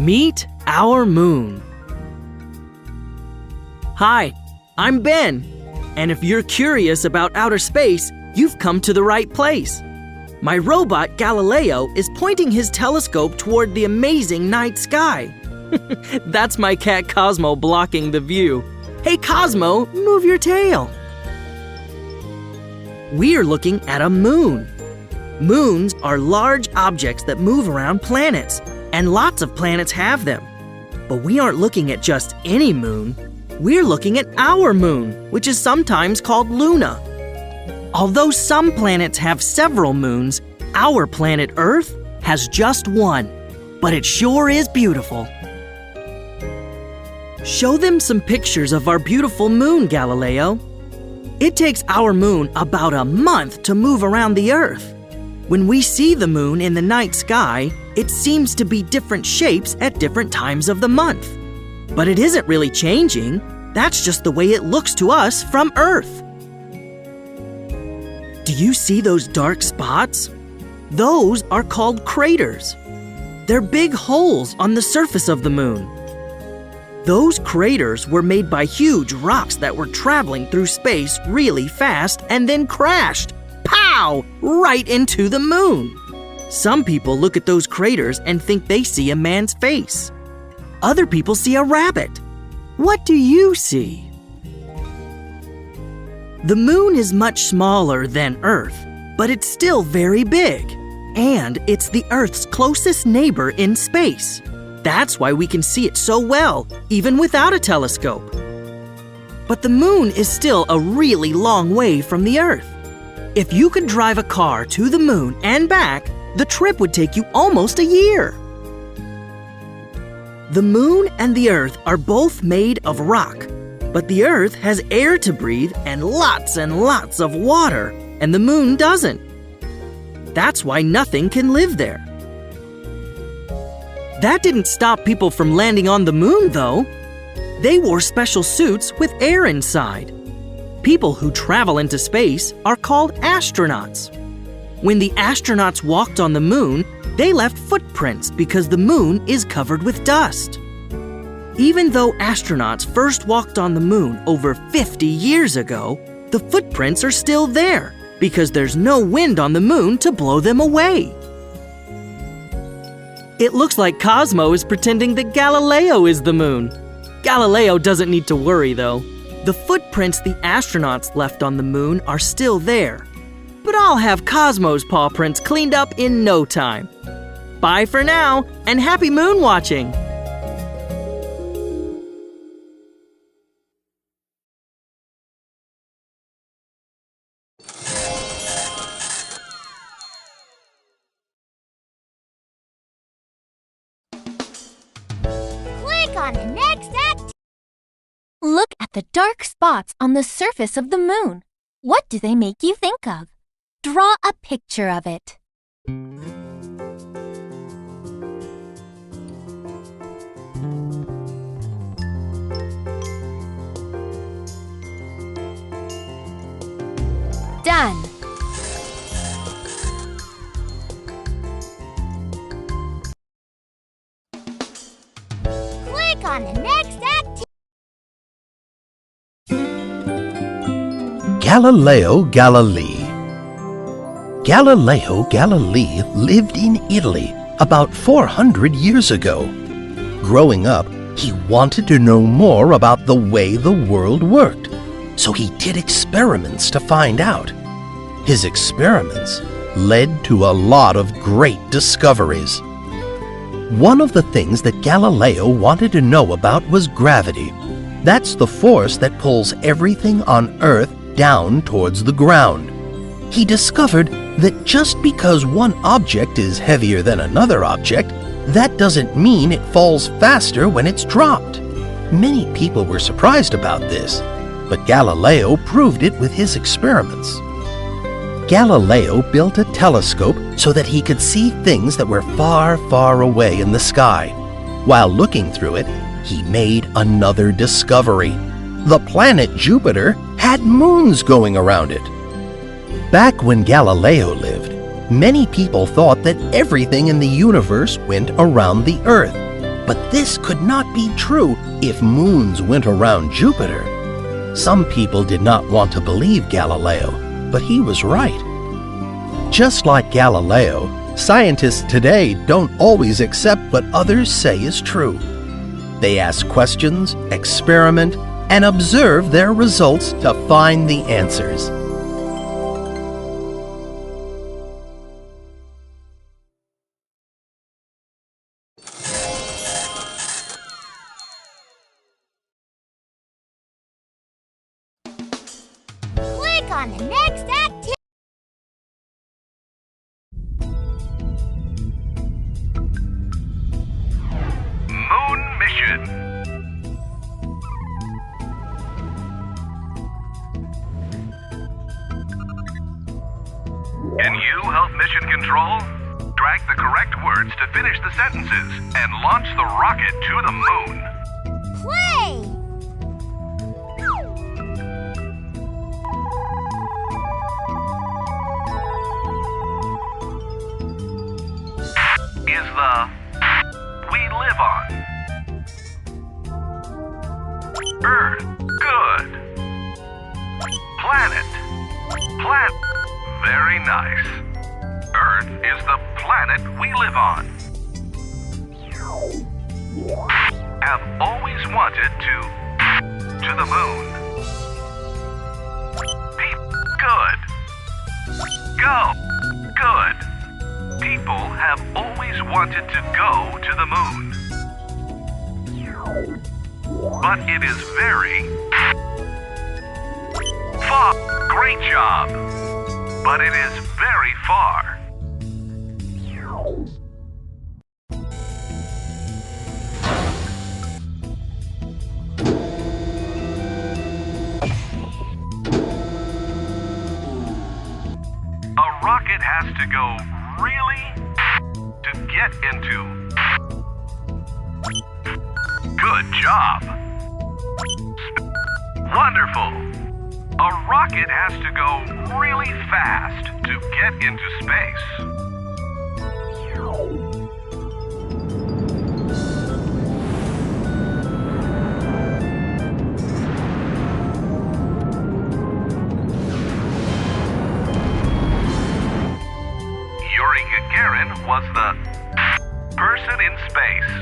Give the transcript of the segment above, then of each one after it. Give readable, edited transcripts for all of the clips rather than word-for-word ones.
Meet our moon. Hi, I'm Ben, and if you're curious about outer space, you've come to the right place. My robot Galileo is pointing his telescope toward the amazing night sky. That's my cat Cosmo blocking the view. Hey Cosmo, move your tail. We're looking at a moon. Moons are large objects that move around planets, and lots of planets have them. But we aren't looking at just any moon. We're looking at our moon, which is sometimes called Luna. Although some planets have several moons, our planet Earth has just one, but it sure is beautiful. Show them some pictures of our beautiful moon, Galileo. It takes our moon about a month to move around the Earth. When we see the moon in the night sky, it seems to be different shapes at different times of the month. But it isn't really changing. That's just the way it looks to us from Earth. Do you see those dark spots? Those are called craters. They're big holes on the surface of the moon. Those craters were made by huge rocks that were traveling through space really fast and then crashed, pow, right into the moon. Some people look at those craters and think they see a man's face. Other people see a rabbit. What do you see? The moon is much smaller than Earth, but it's still very big. And it's the Earth's closest neighbor in space. That's why we can see it so well, even without a telescope. But the moon is still a really long way from the Earth. If you could drive a car to the moon and back, the trip would take you almost a year. The moon and the Earth are both made of rock, but the Earth has air to breathe and lots of water, and the moon doesn't. That's why nothing can live there. That didn't stop people from landing on the moon, though. They wore special suits with air inside. People who travel into space are called astronauts. When the astronauts walked on the moon, they left footprints because the moon is covered with dust. Even though astronauts first walked on the moon over 50 years ago, the footprints are still there because there's no wind on the moon to blow them away. It looks like Cosmo is pretending that Galileo is the moon. Galileo doesn't need to worry, though. The footprints the astronauts left on the moon are still there. But I'll have Cosmo's paw prints cleaned up in no time. Bye for now, and happy moon watching! On the next act. Look at the dark spots on the surface of the moon. What do they make you think of? Draw a picture of it. Done. On the next act. Galileo Galilei. Galileo Galilei lived in Italy about 400 years ago. Growing up, he wanted to know more about the way the world worked, so he did experiments to find out. His experiments led to a lot of great discoveries. One of the things that Galileo wanted to know about was gravity. That's the force that pulls everything on Earth down towards the ground. He discovered that just because one object is heavier than another object, that doesn't mean it falls faster when it's dropped. Many people were surprised about this, but Galileo proved it with his experiments. Galileo built a telescope so that he could see things that were far, far away in the sky. While looking through it, he made another discovery. The planet Jupiter had moons going around it. Back when Galileo lived, many people thought that everything in the universe went around the Earth. But this could not be true if moons went around Jupiter. Some people did not want to believe Galileo, but he was right. Just like Galileo, scientists today don't always accept what others say is true. They ask questions, experiment, and observe their results to find the answers. Click on the next activity. Moon mission. Can you help mission control? Drag the correct words to finish the sentences and launch the rocket to the moon. Play. Is the we live on. Earth, good. Planet, planet, very nice. Earth is the planet we live on. Have always wanted to the moon. Good. Go, good. People have always wanted to go to the moon. But it is very far. Great job. But it is very far. A rocket has to go really to get into. Good job. Wonderful. A rocket has to go really fast to get into space. Yuri Gagarin was the person in space.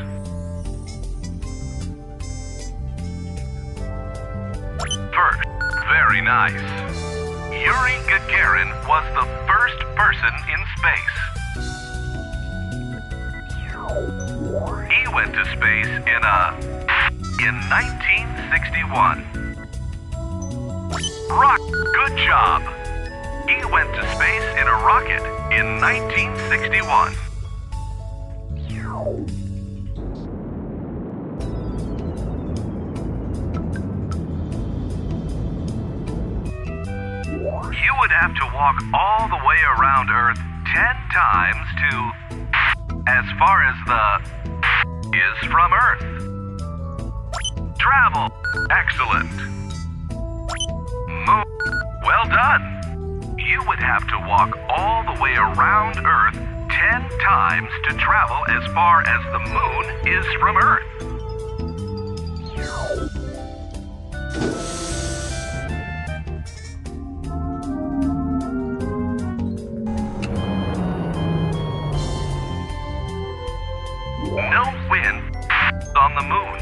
First, very nice. Yuri Gagarin was the first person in space. He went to space in 1961. Good job. He went to space in a rocket in 1961. You would have to walk all the way around Earth 10 times to as far as the is from Earth. Travel. Excellent. Moon. Well done. You would have to walk all the way around Earth 10 times to travel as far as the moon is from Earth. No wind on the moon.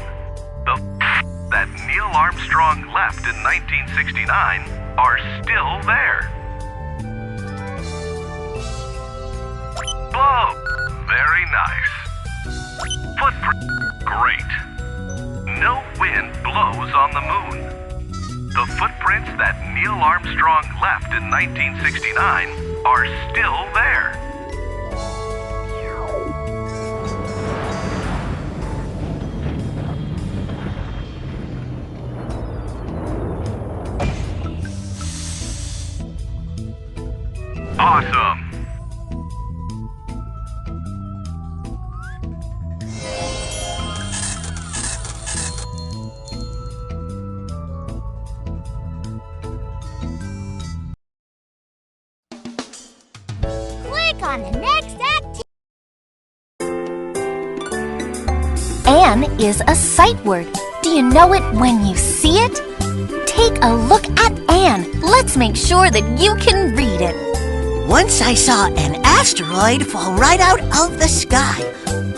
That Neil Armstrong left in 1969 are still there. Blow. Very nice. Footprint. Great. No wind blows on the moon. The footprints that Neil Armstrong left in 1969 are still there. Awesome! Click on the next activity. An is a sight word. Do you know it when you see it? Take a look at An. Let's make sure that you can read it. Once I saw an asteroid fall right out of the sky.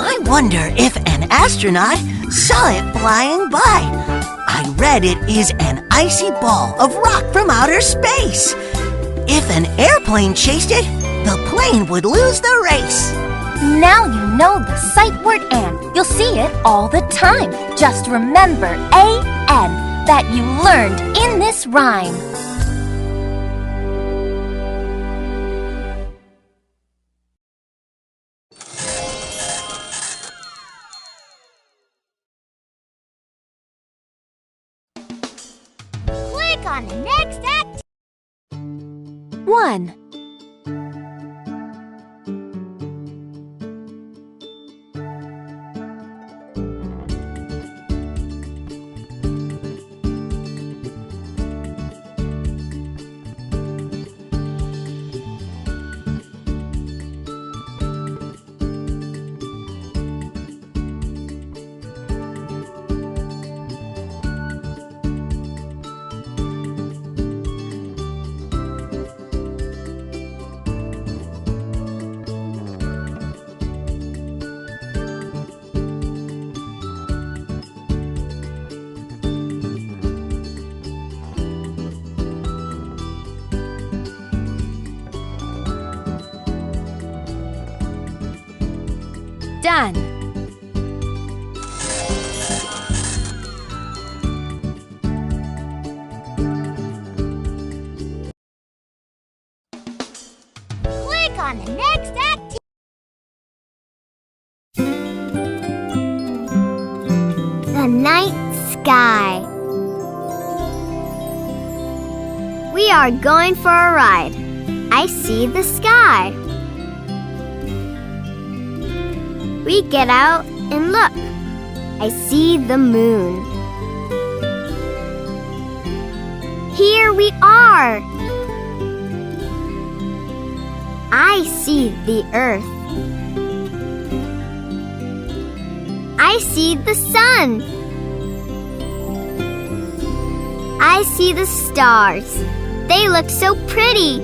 I wonder if an astronaut saw it flying by. I read it is an icy ball of rock from outer space. If an airplane chased it, the plane would lose the race. Now you know the sight word An. You'll see it all the time. Just remember A-N that you learned in this rhyme. Click on the next activity. 1. Done. Click on the next activity. The night sky. We are going for a ride. I see the sky. We get out and look. I see the moon. Here we are. I see the earth. I see the sun. I see the stars. They look so pretty.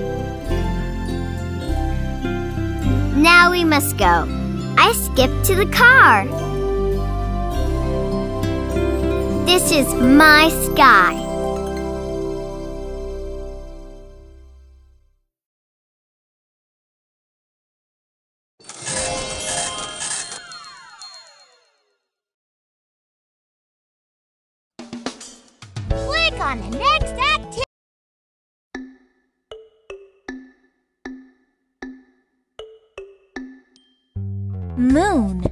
Now we must go. I skipped to the car. This is my sky. Click on the next activity. Moon.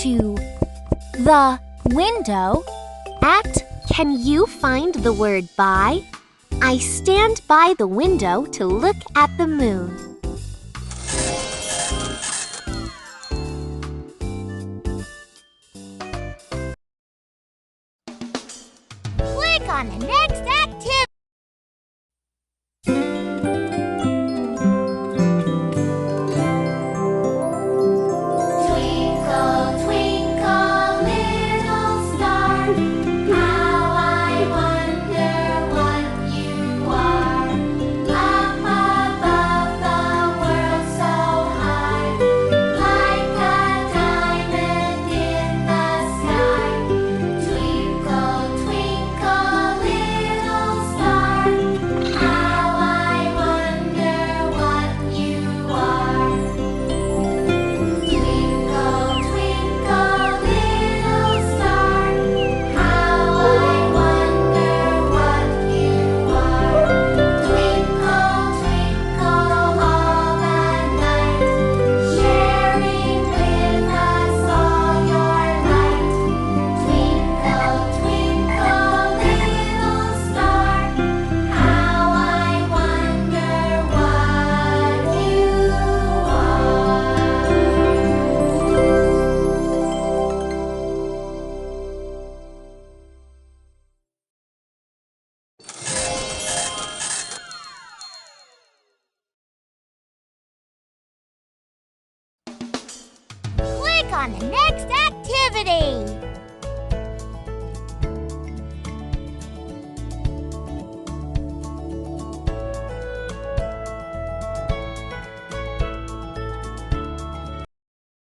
To the window. At, can you find the word by? I stand by the window to look at the moon. Click on the next activity. Twinkle, twinkle, little star, how I wonder what you are. Up above the world so high, like a diamond in the sky. Twinkle, twinkle, little star, how I wonder what you are. Twinkle, twinkle, little star, how I wonder what you are. Twinkle, twinkle all the night, sharing with us all your light. Twinkle, twinkle, little star, how I wonder what you Click on the next activity.